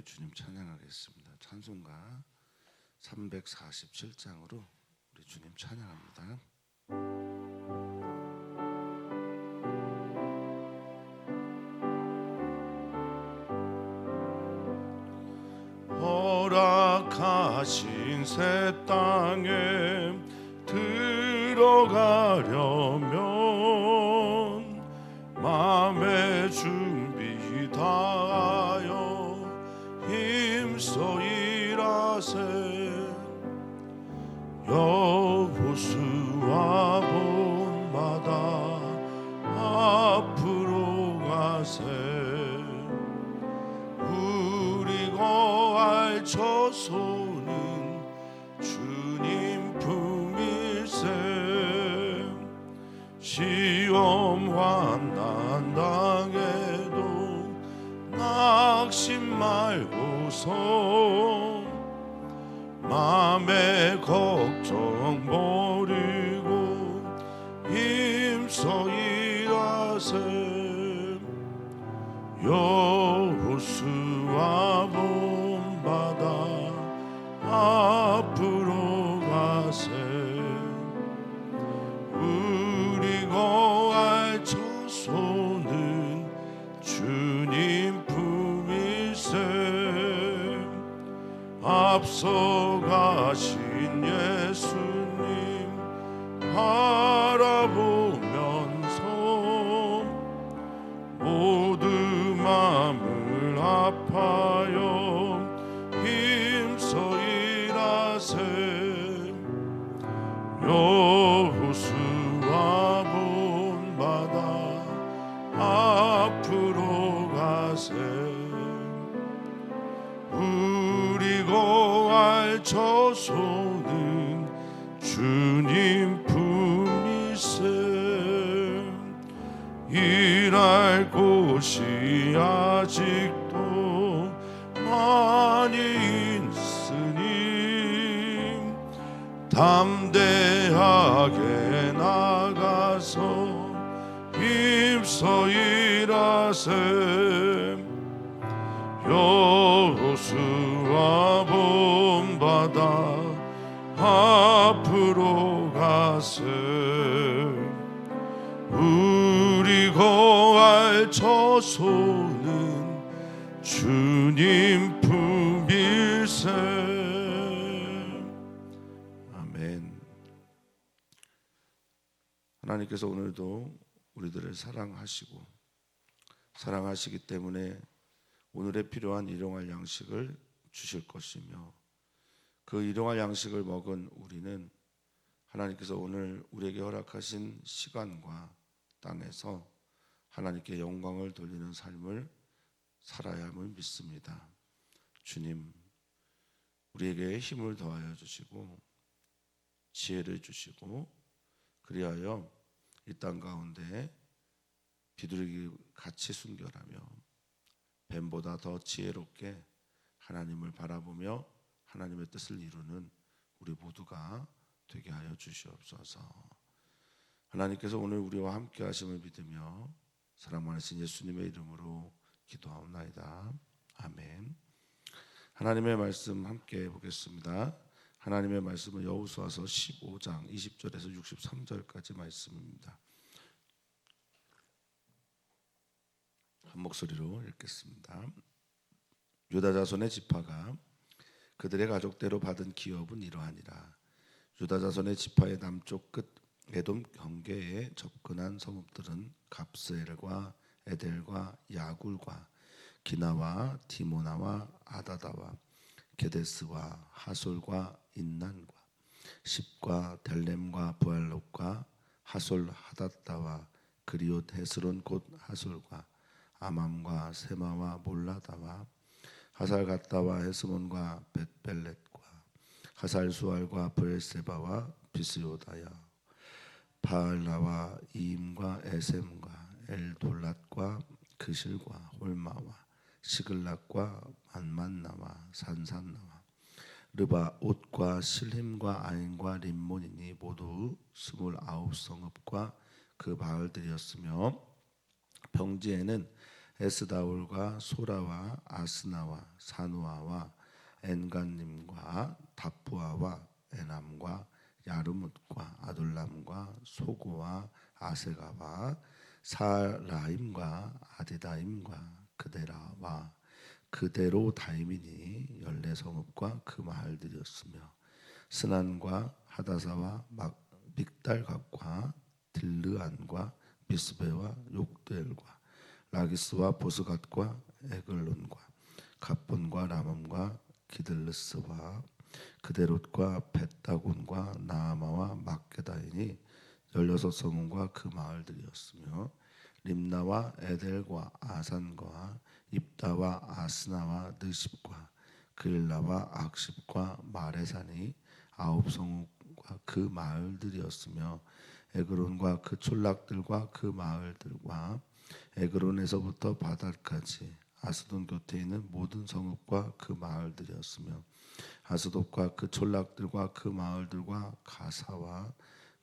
주님 찬양하겠습니다. 찬송가 347장으로 우리 주님 찬양합니다. 허락하신 새 땅에 들어가려면 마음의 준비 다하여 힘써 일하세. 여호수아 본받아 앞으로 가세. 우리 거할 처소는 주님 품일세. 시험 환난 당해도 낙심 말고서 맘의 걱정 버리고 힘써 일하세. 여호수아 본받아 앞으로 가세. 우리 거할 처소는 주님 품일세. 앞서 가신 예수님 바라보면서 모두 마음을 아파요 힘써 일하세. 여호수아 본받아 앞으로 가세. 우리 거할 처소는 주님 품일세. 일할 곳이 아직도 많이 있으니 담대하게 나가서 힘써 일하세. 여호수아 본받아 앞으로 가세. 우리 거할 처소는 주님 품일세. 아멘. 하나님께서 오늘도 우리들을 사랑하시기 때문에 오늘에 필요한 일용할 양식을 주실 것이며, 그 일용할 양식을 먹은 우리는 하나님께서 오늘 우리에게 허락하신 시간과 땅에서 하나님께 영광을 돌리는 삶을 살아야 함을 믿습니다. 주님, 우리에게 힘을 더하여 주시고 지혜를 주시고, 그리하여 이 땅 가운데 비둘기 같이 순결하며 뱀보다 더 지혜롭게 하나님을 바라보며 하나님의 뜻을 이루는 우리 모두가 되게 하여 주시옵소서. 하나님께서 오늘 우리와 함께 하심을 믿으며 사랑 많으신 예수님의 이름으로 기도하옵나이다. 아멘. 하나님의 말씀 함께 보겠습니다. 하나님의 말씀은 여호수아서 15장 20절에서 63절까지 말씀입니다. 한 목소리로 읽겠습니다. 유다 자손의 지파가 그들의 가족대로 받은 기업은 이러하니라. 유다 자손의 지파의 남쪽 끝 에돔 경계에 접근한 성읍들은 갑스엘과 에델과 야굴과 기나와 디모나와 아다다와 게데스와 하솔과 인난과 십과 델렘과 부알롯과 하솔 하닷다와 그리옷 헤스론 곧 하솔과 아맘과 세마와 몰라다와 하살갓다와 헤스몬과 벳벨렛과 하살수알과 브엘세바와 비스요다야 바알라와 이임과 에셈과 엘돌랏과 그실과 홀마와 시글락과 만만나와 산산나와 르바옷과 실힘과 아인과 림몬이니 모두 29성읍과 그 마을들이었으며, 평지에는 에스다올과 소라와 아스나와 사누아와 엔간님과 답부아와 에남과 야르뭇과 아둘람과 소고와 아세가와 사라임과 아디다임과 그데라와 그데로다임이니 14성읍과 그 마을들이었으며 스난과 하다사와 믹달각과 딜르안과 비스베와 욕델과 라기스와 보스갓과 에글론과 갑본과 라몬과 기들르스와 그데롯과 벳다곤과 나아마와 막게다이니 16성읍과 그 마을들이었으며 림나와 에델과 아산과 입다와 아스나와 느십과 그일라와 악십과 마레산이 9성읍과 그 마을들이었으며 에그론과 그 촌락들과 그 마을들과 에그론에서부터 바달까지 아스돈 곁에 있는 모든 성읍과 그 마을들이었으며 아스돗과 그 촌락들과 그 마을들과 가사와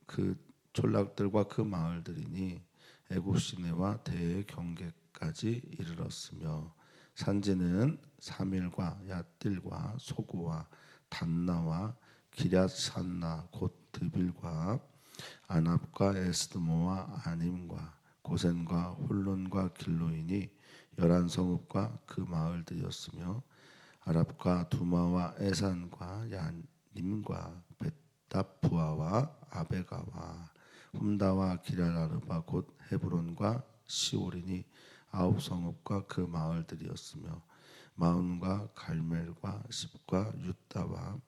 그 촌락들과 그 마을들이니 애굽 시내와 대의 경계까지 이르렀으며 산지는 사밀과 얏딜과 소고와 단나와 기럇산나 곧 드빌과 아납과 에스드모와 아님과 고센과 홀론과 길로이니 11성읍과 그 마을들이었으며 아랍과 두마와 에산과 야님과 벳다푸아와 아베가와 훔다와 기랄아르바 곧 헤브론과 시오리니 9성읍과 그 마을들이었으며 마운과 갈멜과 십과 유다와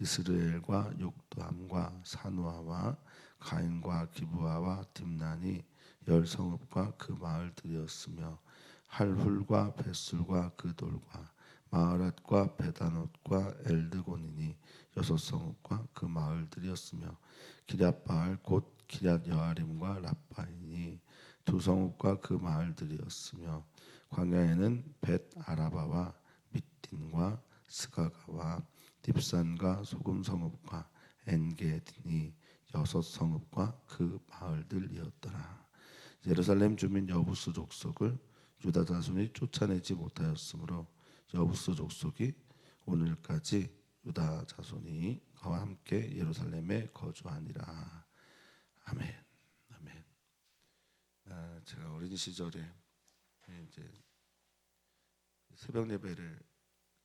이스라엘과 욕도함과 사누아와 가인과 기브아와 딥난이 10성읍과 그 마을들이었으며 할훌과 벳술과 그 돌과 마하랏과 베다롯과 엘드곤이니 6성읍과 그 마을들이었으며 기럇바알 곧 기럇여아림과 라빠이니 2성읍과 그 마을들이었으며 광야에는 벳 아라바와 밑딘과 스가가와 딥산과 소금성읍과 엔게드니 6성읍과 그 마을들이었더라. 예루살렘 주민 여부스 족속을 유다 자손이 쫓아내지 못하였으므로 여부스 족속이 오늘까지 유다 자손이 그와 함께 예루살렘에 거주하니라. 아멘. 아멘. 제가 어린 시절에 이제 새벽 예배를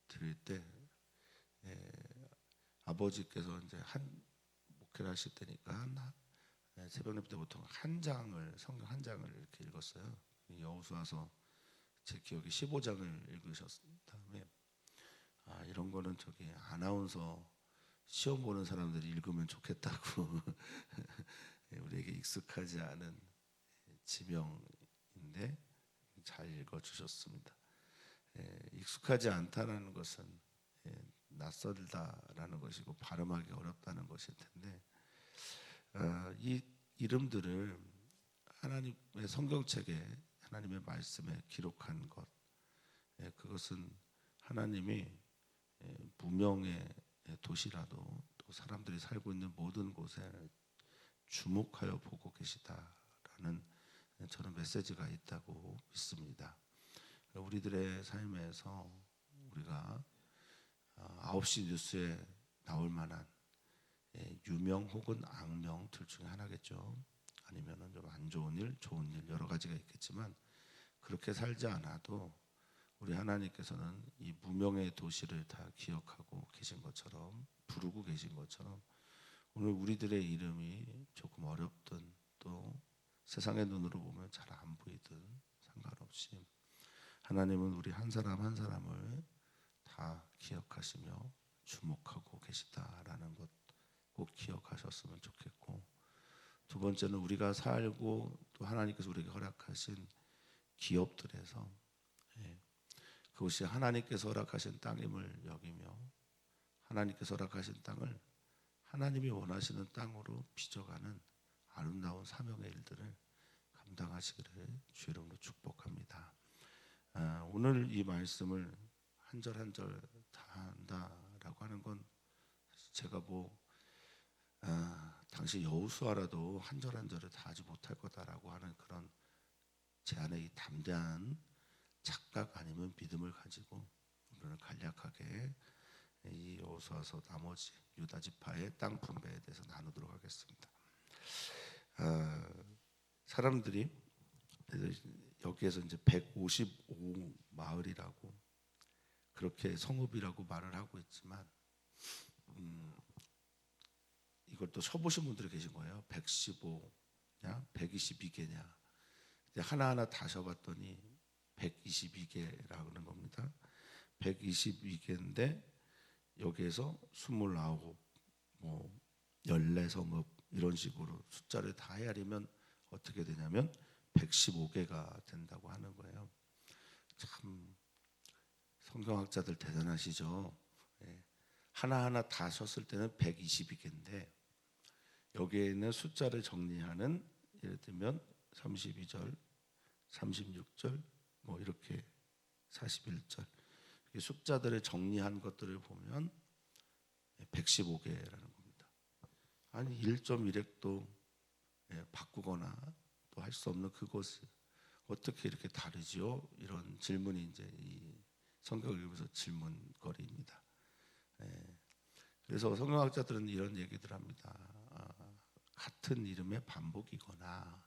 드릴 때 아버지께서 이제 한 목회를 하실 때니까 새벽 예배 때 보통 한 장을 성경 한 장을 이렇게 읽었어요. 여호수아서 제 기억에 15장을 읽으셨 다음에 이런 거는 저기 아나운서 시험 보는 사람들이 읽으면 좋겠다고 우리에게 익숙하지 않은 지명인데 잘 읽어주셨습니다. 익숙하지 않다는 것은 낯설다라는 것이고 발음하기 어렵다는 것일 텐데 이 이름들을 하나님의 성경책에 하나님의 말씀에 기록한 것 그것은 하나님이 무명의 도시라도 또 사람들이 살고 있는 모든 곳에 주목하여 보고 계시다라는 저는 메시지가 있다고 믿습니다. 우리들의 삶에서 우리가 9시 뉴스에 나올 만한 유명 혹은 악명 둘 중에 하나겠죠. 아니면은 좀 안 좋은 일, 좋은 일 여러 가지가 있겠지만 그렇게 살지 않아도 우리 하나님께서는 이 무명의 도시를 다 기억하고 계신 것처럼 부르고 계신 것처럼 오늘 우리들의 이름이 조금 어렵든 또 세상의 눈으로 보면 잘 안 보이든 상관없이 하나님은 우리 한 사람 한 사람을 다 기억하시며 주목하고 계시다라는 것 꼭 기억하셨으면 좋겠고 두 번째는 우리가 살고 또 하나님께서 우리에게 허락하신 기업들에서 그것이 하나님께서 허락하신 땅임을 여기며 하나님께서 허락하신 땅을 하나님이 원하시는 땅으로 빚어가는 아름다운 사명의 일들을 감당하시기를 주의 이름으로 축복합니다. 오늘 이 말씀을 한 절 한 절 다 한다라고 하는 건 제가 당시 여호수아라도 한 절 한 절을 다 하지 못할 거다라고 하는 그런 제 안에 이 담대한 착각 아니면 믿음을 가지고 우리는 간략하게 이 여호수아서 나머지 유다 지파의 땅 분배에 대해서 나누도록 하겠습니다. 사람들이 여기에서 이제 155 마을이라고 그렇게 성읍이라고 말을 하고 있지만 이걸 또 쳐보신 분들이 계신 거예요. 115냐 122개냐 하나하나 다 쳐봤더니 122개라는 겁니다. 122개인데 여기에서 29, 14성읍 이런 식으로 숫자를 다 헤아리면 어떻게 되냐면 115개가 된다고 하는 거예요. 참 성경학자들 대단하시죠. 하나하나 다 쳤을 때는 122개인데 여기에 있는 숫자를 정리하는 예를 들면 32절, 36절 이렇게 41절 숫자들을 정리한 것들을 보면 115개라는 겁니다. 아니 1.1획도 바꾸거나 또 할 수 없는 그것을 어떻게 이렇게 다르지요? 이런 질문이 이제 이 성경을 읽으면서 질문거리입니다. 그래서 성경학자들은 이런 얘기들 합니다. 같은 이름의 반복이거나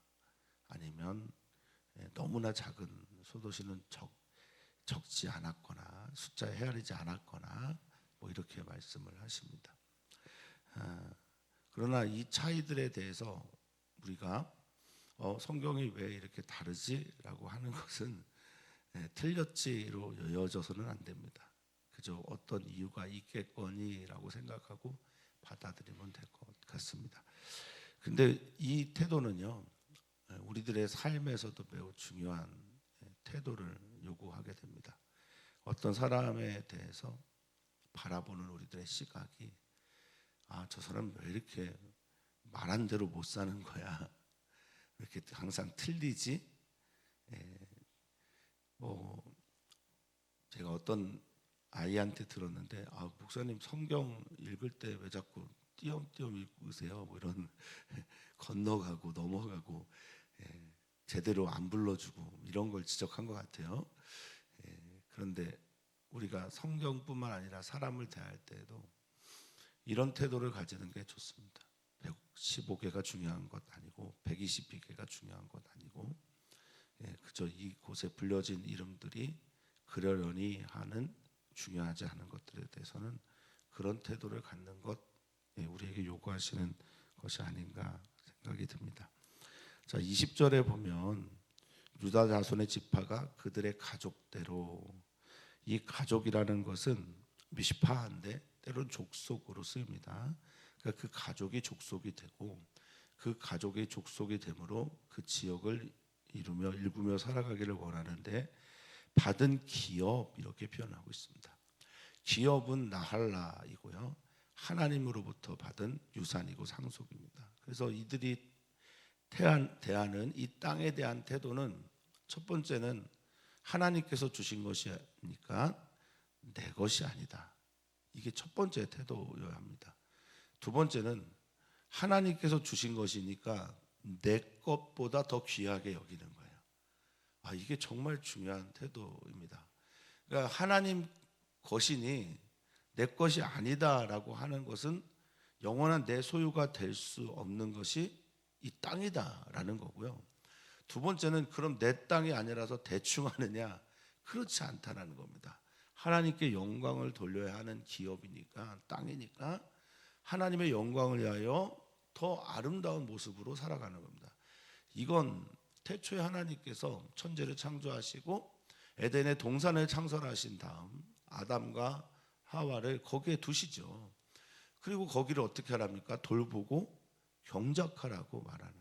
아니면 너무나 작은 소도시는 적지 않았거나 숫자에 헤아리지 않았거나 이렇게 말씀을 하십니다. 그러나 이 차이들에 대해서 우리가 성경이 왜 이렇게 다르지라고 하는 것은 틀렸지로 여겨져서는 안 됩니다. 그저 어떤 이유가 있겠거니라고 생각하고 받아들이면 될 것 같습니다. 근데 이 태도는요 우리들의 삶에서도 매우 중요한 태도를 요구하게 됩니다. 어떤 사람에 대해서 바라보는 우리들의 시각이 저 사람 왜 이렇게 말한 대로 못 사는 거야? 왜 이렇게 항상 틀리지? 제가 어떤 아이한테 들었는데 목사님 성경 읽을 때 왜 자꾸 띄엄띄엄 읽으세요? 이런 건너가고 넘어가고 제대로 안 불러주고 이런 걸 지적한 것 같아요. 그런데 우리가 성경뿐만 아니라 사람을 대할 때에도 이런 태도를 가지는 게 좋습니다. 115개가 중요한 것 아니고 122개가 중요한 것 아니고 그저 이곳에 불려진 이름들이 그러려니 하는 중요하지 않은 것들에 대해서는 그런 태도를 갖는 것 우리에게 요구하시는 것이 아닌가 생각이 듭니다. 자, 20절에 보면 유다 자손의 지파가 그들의 가족대로 이 가족이라는 것은 미시파인데 때론 족속으로 쓰입니다. 그러니까 그 가족이 족속이 되고 그 가족이 족속이 되므로 그 지역을 일구며 살아가기를 원하는데 받은 기업 이렇게 표현하고 있습니다. 기업은 나할라이고요. 하나님으로부터 받은 유산이고 상속입니다. 그래서 이들이 대하는 이 땅에 대한 태도는 첫 번째는 하나님께서 주신 것이니까 내 것이 아니다. 이게 첫 번째 태도여야 합니다. 두 번째는 하나님께서 주신 것이니까 내 것보다 더 귀하게 여기는 거예요. 이게 정말 중요한 태도입니다. 그러니까 하나님 것이니 내 것이 아니다라고 하는 것은 영원한 내 소유가 될 수 없는 것이 이 땅이다라는 거고요. 두 번째는 그럼 내 땅이 아니라서 대충 하느냐? 그렇지 않다라는 겁니다. 하나님께 영광을 돌려야 하는 기업이니까 땅이니까 하나님의 영광을 위하여 더 아름다운 모습으로 살아가는 겁니다. 이건 태초에 하나님께서 천지를 창조하시고 에덴의 동산을 창설하신 다음 아담과 하와를 거기에 두시죠. 그리고 거기를 어떻게 하랍니까? 돌보고 경작하라고 말하는.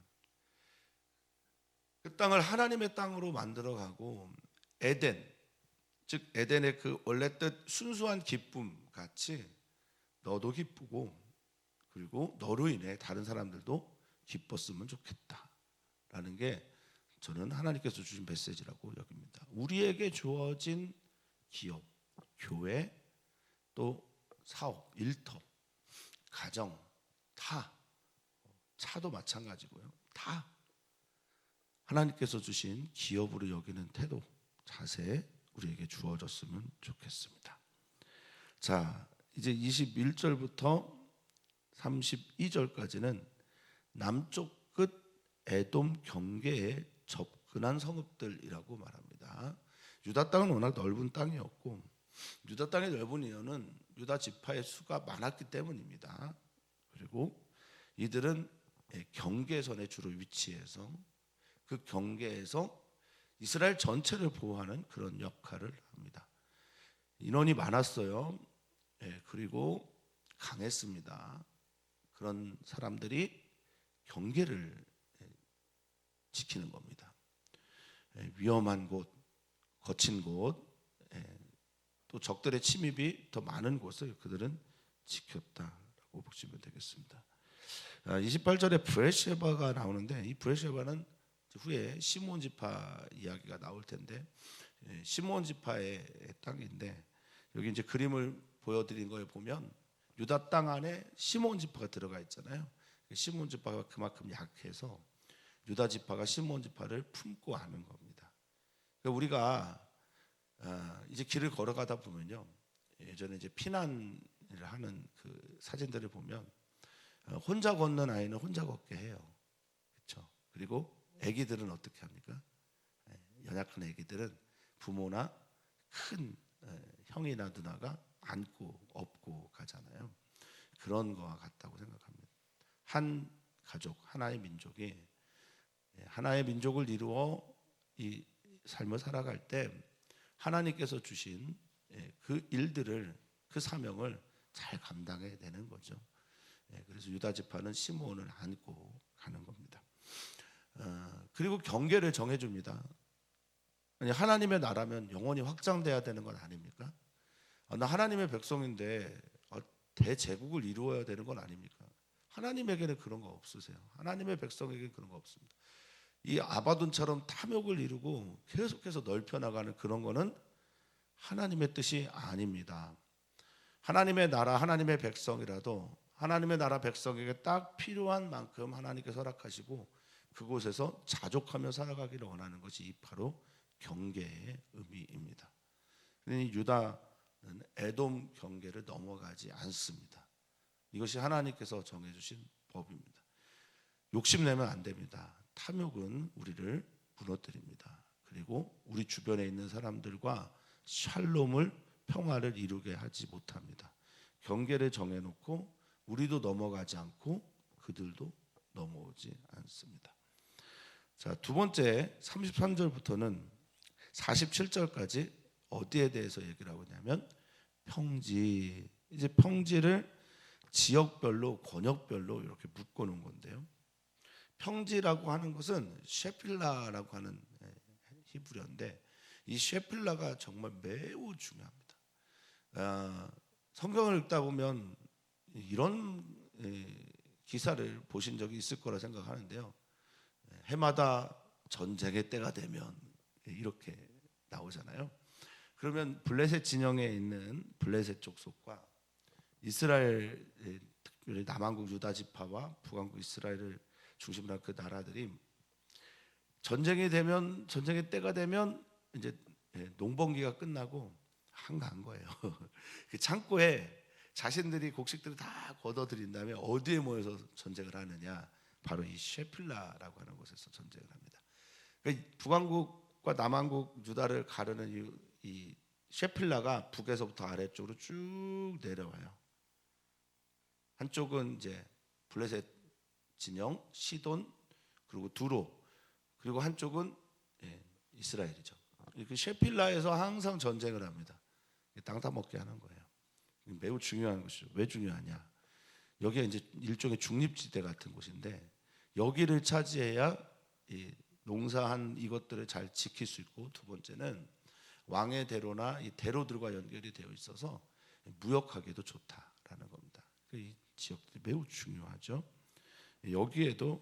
그 땅을 하나님의 땅으로 만들어가고 에덴, 즉 에덴의 그 원래 뜻 순수한 기쁨 같이 너도 기쁘고 그리고 너로 인해 다른 사람들도 기뻤으면 좋겠다라는 게 저는 하나님께서 주신 메시지라고 여깁니다. 우리에게 주어진 기업, 교회, 또 사업, 일터, 가정 다 차도 마찬가지고요. 다 하나님께서 주신 기업으로 여기는 태도, 자세 우리에게 주어졌으면 좋겠습니다. 자, 이제 21절부터 32절까지는 남쪽 끝 에돔 경계에 접근한 성읍들이라고 말합니다. 유다 땅은 워낙 넓은 땅이었고, 유다 땅의 넓은 이유는 유다 지파의 수가 많았기 때문입니다. 그리고 이들은 경계선에 주로 위치해서 그 경계에서 이스라엘 전체를 보호하는 그런 역할을 합니다. 인원이 많았어요. 그리고 강했습니다. 그런 사람들이 경계를 지키는 겁니다. 위험한 곳, 거친 곳, 또 적들의 침입이 더 많은 곳을 그들은 지켰다라고 보시면 되겠습니다. 28절에 브레쉐바가 나오는데, 이 브레쉐바는 후에 시므온 지파 이야기가 나올 텐데, 시므온 지파의 땅인데, 여기 이제 그림을 보여드린 거에 보면 유다 땅 안에 시므온 지파가 들어가 있잖아요. 시므온 지파가 그만큼 약해서 유다 지파가 시므온 지파를 품고 하는 겁니다. 그러니까 우리가 이제 길을 걸어가다 보면요, 예전에 이제 피난을 하는 그 사진들을 보면 혼자 걷는 아이는 혼자 걷게 해요. 그렇죠? 그리고 아기들은 어떻게 합니까? 연약한 아기들은 부모나 큰 형이나 누나가 안고 업고 가잖아요. 그런 거와 같다고 생각합니다. 한 가족, 하나의 민족이 하나의 민족을 이루어 이 삶을 살아갈 때 하나님께서 주신 그 일들을, 그 사명을 잘 감당해야 되는 거죠. 그래서 유다 지파는 시므온을 안고 가는 겁니다. 그리고 경계를 정해줍니다. 아니, 하나님의 나라면 영원히 확장돼야 되는 건 아닙니까? 나 하나님의 백성인데 대제국을 이루어야 되는 건 아닙니까? 하나님에게는 그런 거 없으세요. 하나님의 백성에게는 그런 거 없습니다. 이 아바돈처럼 탐욕을 이루고 계속해서 넓혀나가는 그런 거는 하나님의 뜻이 아닙니다. 하나님의 나라, 하나님의 백성이라도 하나님의 나라 백성에게 딱 필요한 만큼 하나님께서 허락하시고 그곳에서 자족하며 살아가기를 원하는 것이 바로 경계의 의미입니다. 그러니 유다는 에돔 경계를 넘어가지 않습니다. 이것이 하나님께서 정해주신 법입니다. 욕심내면 안 됩니다. 탐욕은 우리를 무너뜨립니다. 그리고 우리 주변에 있는 사람들과 샬롬을, 평화를 이루게 하지 못합니다. 경계를 정해놓고 우리도 넘어가지 않고 그들도 넘어오지 않습니다. 자, 두 번째 33절부터는 47절까지 어디에 대해서 얘기를 하고 있냐면 평지. 이제 평지를 지역별로, 권역별로 이렇게 묶어놓은 건데요. 평지라고 하는 것은 셰필라라고 하는 히브리어인데, 이 셰필라가 정말 매우 중요합니다. 성경을 읽다 보면 이런 기사를 보신 적이 있을 거라 생각하는데요. 해마다 전쟁의 때가 되면 이렇게 나오잖아요. 그러면 블레셋 진영에 있는 블레셋 족속과 이스라엘, 특별히 남한국 유다 지파와 북한국 이스라엘을 중심으로 한 그 나라들이 전쟁이 되면, 전쟁의 때가 되면 이제 농번기가 끝나고 한가한 거예요. 그 창고에 자신들이 곡식들을 다 걷어들인 다음에 어디에 모여서 전쟁을 하느냐, 바로 이 셰필라라고 하는 곳에서 전쟁을 합니다. 그러니까 북한국과 남한국 유다를 가르는 이 셰필라가 북에서부터 아래쪽으로 쭉 내려와요. 한쪽은 이제 블레셋 진영, 시돈, 그리고 두로, 그리고 한쪽은 이스라엘이죠. 그 셰필라에서 항상 전쟁을 합니다. 땅 다 먹게 하는 거예요. 매우 중요한 것이죠. 왜 중요하냐? 여기가 이제 일종의 중립지대 같은 곳인데, 여기를 차지해야 이 농사한 이것들을 잘 지킬 수 있고, 두 번째는 왕의 대로나 이 대로들과 연결이 되어 있어서 무역하기도 좋다라는 겁니다. 이 지역들이 매우 중요하죠. 여기에도,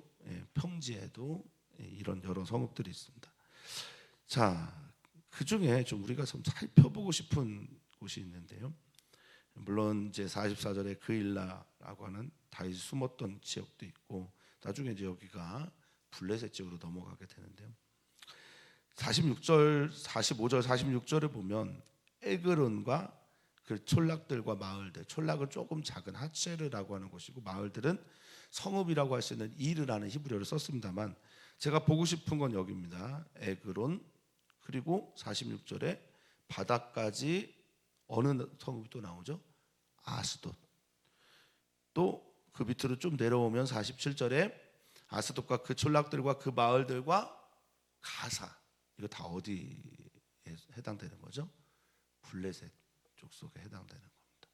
평지에도 이런 여러 성읍들이 있습니다. 자, 그 중에 좀 우리가 좀 살펴보고 싶은 곳이 있는데요. 물론 이제 44절에 그일라라고 하는 다윗이 숨었던 지역도 있고, 나중에 이제 여기가 블레셋 지역으로 넘어가게 되는데요. 46절, 45절, 46절을 보면 에그론과 그 촌락들과 마을들, 촌락은 조금 작은 하체르라고 하는 곳이고 마을들은 성읍이라고 할 수 있는 이르라는 히브리어를 썼습니다만 제가 보고 싶은 건 여기입니다. 에그론 그리고 46절에 바다까지 어느 성읍이 또 나오죠? 아스돗. 또 그 밑으로 좀 내려오면 47절에 아스돗과 그 촌락들과 그 마을들과 가사. 이거 다 어디에 해당되는 거죠? 블레셋 족속에 해당되는 겁니다.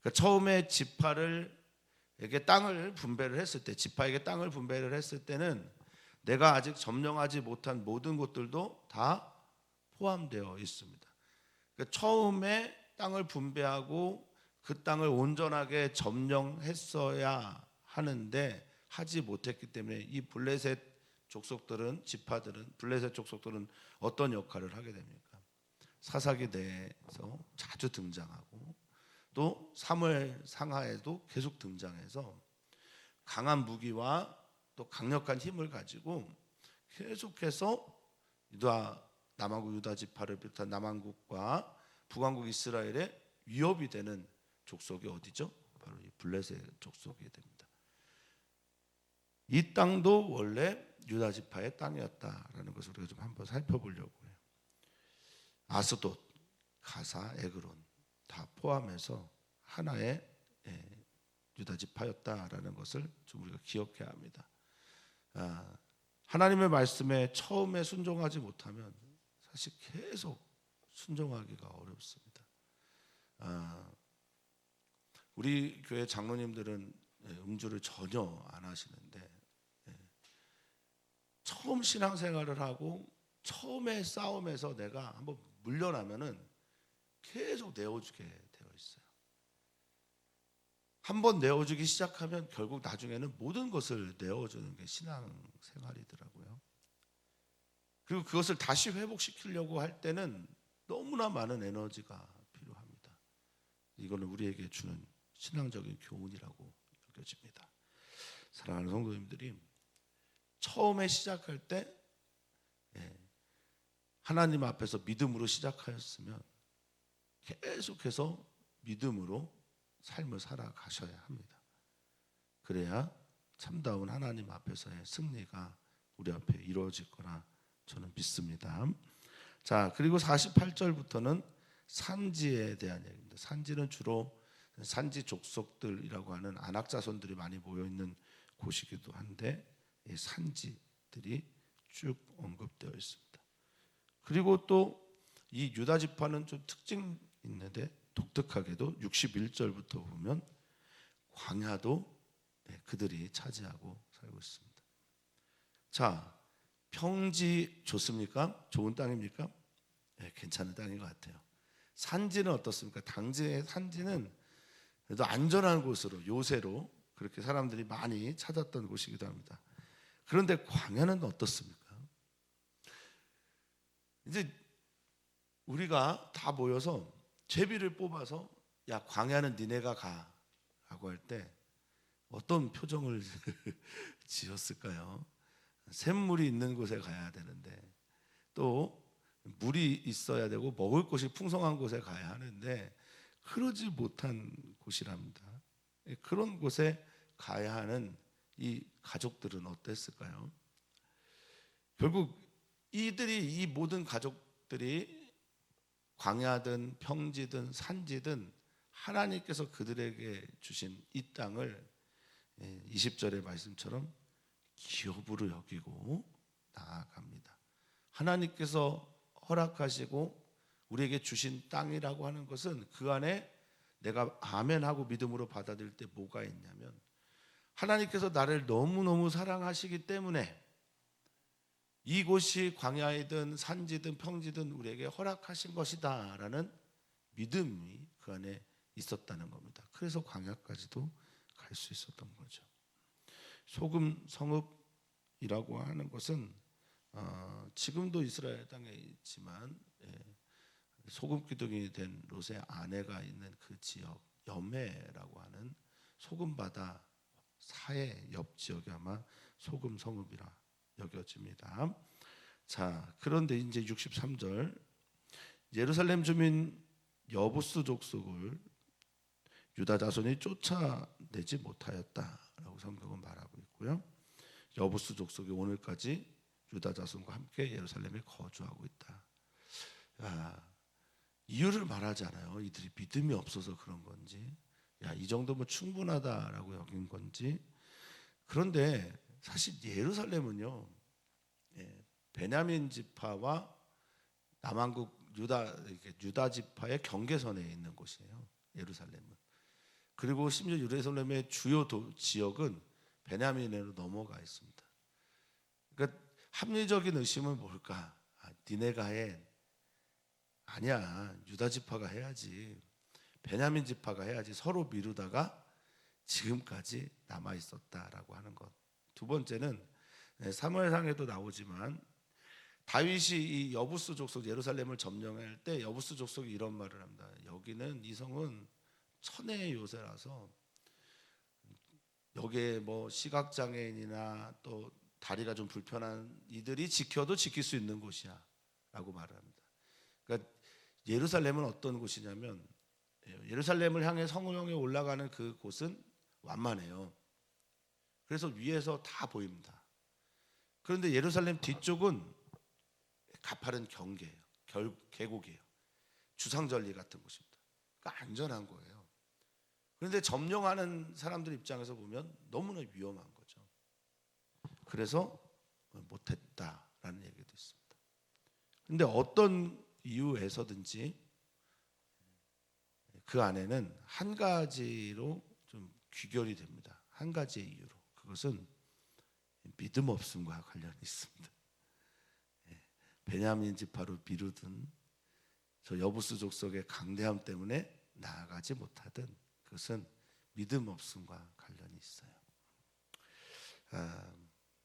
그러니까 처음에 지파에게 땅을 분배를 했을 때, 지파에게 땅을 분배를 했을 때는 내가 아직 점령하지 못한 모든 곳들도 다 포함되어 있습니다. 그러니까 처음에 땅을 분배하고 그 땅을 온전하게 점령했어야 하는데 하지 못했기 때문에 이 블레셋 족속들은 지파들은 블레셋 족속들은 어떤 역할을 하게 됩니까? 사사기 내에서 자주 등장하고 또 사무엘 상하에도 계속 등장해서 강한 무기와 또 강력한 힘을 가지고 계속해서 남한국 유다 지파를 비롯한 남한국과 북한국 이스라엘의 위협이 되는 족속이 어디죠? 바로 이 블레셋 족속이 됩니다. 이 땅도 원래 유다 지파의 땅이었다라는 것을 우리가 좀 한번 살펴보려고 해요. 아스돗, 가사, 에그론 다 포함해서 하나의 유다 지파였다라는 것을 좀 우리가 기억해야 합니다. 하나님의 말씀에 처음에 순종하지 못하면 사실 계속 순종하기가 어렵습니다. 우리 교회 장로님들은 음주를 전혀 안 하시는데 처음 신앙생활을 하고 처음에 싸움에서 내가 한번 물려나면은 계속 내어주게 되어 있어요. 한번 내어주기 시작하면 결국 나중에는 모든 것을 내어주는 게 신앙생활이더라고요. 그리고 그것을 다시 회복시키려고 할 때는 너무나 많은 에너지가 필요합니다. 이거는 우리에게 주는 신앙적인 교훈이라고 여겨집니다. 사랑하는 성도님들이 처음에 시작할 때 하나님 앞에서 믿음으로 시작하였으면 계속해서 믿음으로 삶을 살아가셔야 합니다. 그래야 참다운 하나님 앞에서의 승리가 우리 앞에 이루어질 거라 저는 믿습니다. 자, 그리고 48절부터는 산지에 대한 얘기입니다. 산지는 주로 산지 족속들이라고 하는 안악 자손들이 많이 모여 있는 곳이기도 한데 이 산지들이 쭉 언급되어 있습니다. 그리고 또 이 유다 지파는 좀 특징 있는데 독특하게도 61절부터 보면 광야도 그들이 차지하고 살고 있습니다. 자, 평지 좋습니까? 좋은 땅입니까? 네, 괜찮은 땅인 것 같아요. 산지는 어떻습니까? 당지의 산지는 그래도 안전한 곳으로 요새로 그렇게 사람들이 많이 찾았던 곳이기도 합니다. 그런데 광야는 어떻습니까? 이제 우리가 다 모여서 제비를 뽑아서 야 광야는 니네가 가라고 할 때 어떤 표정을 지었을까요? 샘물이 있는 곳에 가야 되는데 또 물이 있어야 되고 먹을 것이 풍성한 곳에 가야 하는데 그러지 못한 곳이랍니다. 그런 곳에 가야 하는 이 가족들은 어땠을까요? 결국 이 모든 가족들이 광야든 평지든 산지든 하나님께서 그들에게 주신 이 땅을 20절의 말씀처럼 기업으로 여기고 나아갑니다. 하나님께서 허락하시고 우리에게 주신 땅이라고 하는 것은 그 안에 내가 아멘하고 믿음으로 받아들일 때 뭐가 있냐면 하나님께서 나를 너무너무 사랑하시기 때문에 이곳이 광야이든 산지든 평지든 우리에게 허락하신 것이다 라는 믿음이 그 안에 있었다는 겁니다. 그래서 광야까지도 갈 수 있었던 거죠. 소금 성읍이라고 하는 것은 지금도 이스라엘 땅에 있지만 소금 기둥이 된 롯의 아내가 있는 그 지역 염해라고 하는 소금바다 사해 옆 지역이 아마 소금 성읍이라 여겨집니다. 자, 그런데 이제 63절 예루살렘 주민 여부스 족속을 유다 자손이 쫓아내지 못하였다라고 성경은 말하고 있고요. 여부스 족속이 오늘까지 유다 자손과 함께 예루살렘에 거주하고 있다. 이유를 말하지 않아요. 이들이 믿음이 없어서 그런 건지, 이 정도면 충분하다라고 여긴 건지. 그런데 사실 예루살렘은요, 베냐민 지파와 남한국 유다 지파의 경계선에 있는 곳이에요. 예루살렘은. 그리고 심지어 예루살렘의 주요 지역은 베냐민으로 넘어가 있습니다. 그러니까 합리적인 의심은 뭘까? 니네가 해. 아니야. 유다 지파가 해야지. 베냐민 지파가 해야지. 서로 미루다가 지금까지 남아 있었다라고 하는 것. 두 번째는 사무엘상에도 나오지만 다윗이 이 여부스 족속 예루살렘을 점령할 때 여부스 족속이 이런 말을 합니다. 여기는 이 성은 천혜의 요새라서 여기에 뭐 시각장애인이나 또 다리가 좀 불편한 이들이 지켜도 지킬 수 있는 곳이야 라고 말을 합니다. 그러니까 예루살렘은 어떤 곳이냐면 예루살렘을 향해 성령에 올라가는 그 곳은 완만해요. 그래서 위에서 다 보입니다. 그런데 예루살렘 뒤쪽은 가파른 경계예요. 계곡이에요. 주상절리 같은 곳입니다. 그러니까 안전한 거예요. 그런데 점령하는 사람들 입장에서 보면 너무나 위험한 거죠. 그래서 못했다라는 얘기도 있습니다. 그런데 어떤 이유에서든지 그 안에는 한 가지로 좀 귀결이 됩니다. 한 가지의 이유로. 그것은 믿음 없음과 관련이 있습니다. 베냐민 지파로 미루든 저 여부스 족속의 강대함 때문에 나아가지 못하든 그것은 믿음 없음과 관련이 있어요.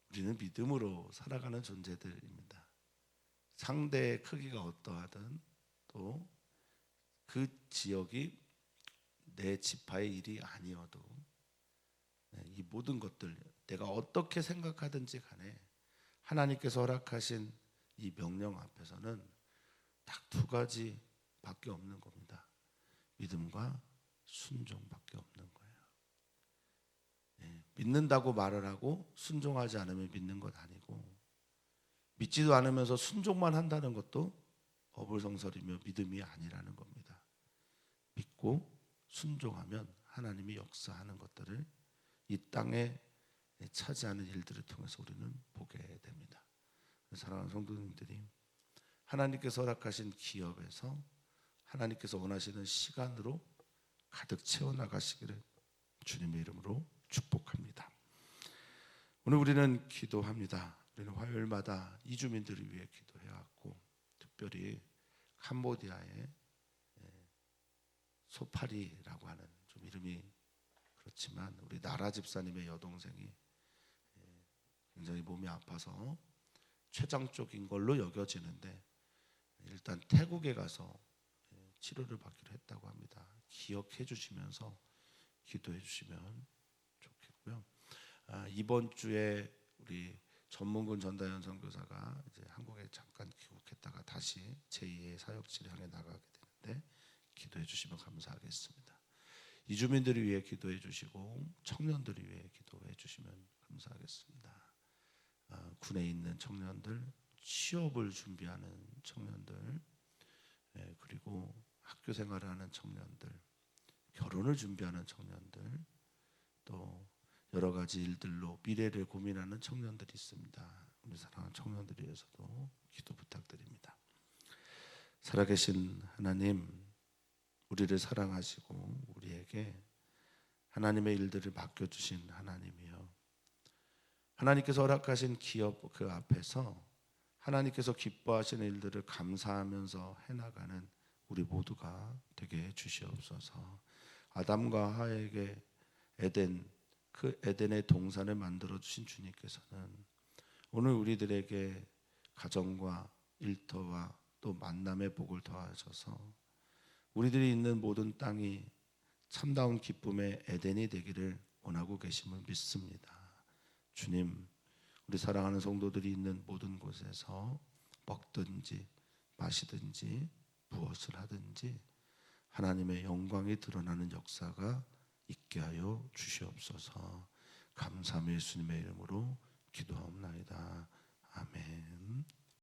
우리는 믿음으로 살아가는 존재들입니다. 상대의 크기가 어떠하든 또 그 지역이 내 지파의 일이 아니어도 이 모든 것들 내가 어떻게 생각하든지 간에 하나님께서 허락하신 이 명령 앞에서는 딱 두 가지밖에 없는 겁니다. 믿음과 순종밖에 없는 거예요. 믿는다고 말을 하고 순종하지 않으면 믿는 것 아니고, 믿지도 않으면서 순종만 한다는 것도 어불성설이며 믿음이 아니라는 겁니다. 믿고 순종하면 하나님이 역사하는 것들을 이 땅에 차지하는 일들을 통해서 우리는 보게 됩니다. 사랑하는 성도님들이 하나님께서 허락하신 기업에서 하나님께서 원하시는 시간으로 가득 채워나가시기를 주님의 이름으로 축복합니다. 오늘 우리는 기도합니다. 우리는 화요일마다 이주민들을 위해 기도해왔고, 특별히 캄보디아의 소파리라고 하는, 좀 이름이 그렇지만 우리 나라 집사님의 여동생이 굉장히 몸이 아파서 췌장 쪽인 걸로 여겨지는데 일단 태국에 가서 치료를 받기로 했다고 합니다. 기억해 주시면서 기도해 주시면 좋겠고요. 이번 주에 우리 전문군 전다현 선교사가 이제 한국에 잠깐 귀국했다가 다시 제2의 사역지를 향해 나가게 되는데 기도해 주시면 감사하겠습니다. 이주민들을 위해 기도해 주시고 청년들을 위해 기도해 주시면 감사하겠습니다. 군에 있는 청년들, 취업을 준비하는 청년들, 그리고 학교 생활을 하는 청년들, 결혼을 준비하는 청년들, 또 여러 가지 일들로 미래를 고민하는 청년들이 있습니다. 우리 사랑하는 청년들을 위해서도 기도 부탁드립니다. 살아계신 하나님, 우리를 사랑하시고 우리에게 하나님의 일들을 맡겨주신 하나님이요, 하나님께서 허락하신 기업 그 앞에서 하나님께서 기뻐하시는 일들을 감사하면서 해나가는 우리 모두가 되게 해주시옵소서. 아담과 하에게 그 에덴의 동산을 만들어 주신 주님께서는 오늘 우리들에게 가정과 일터와 또 만남의 복을 더하셔서 우리들이 있는 모든 땅이 참다운 기쁨의 에덴이 되기를 원하고 계심을 믿습니다. 주님, 우리 사랑하는 성도들이 있는 모든 곳에서 먹든지 마시든지 무엇을 하든지 하나님의 영광이 드러나는 역사가 있게 하여 주시옵소서. 감사함의 예수님의 이름으로 기도하옵나이다. 아멘.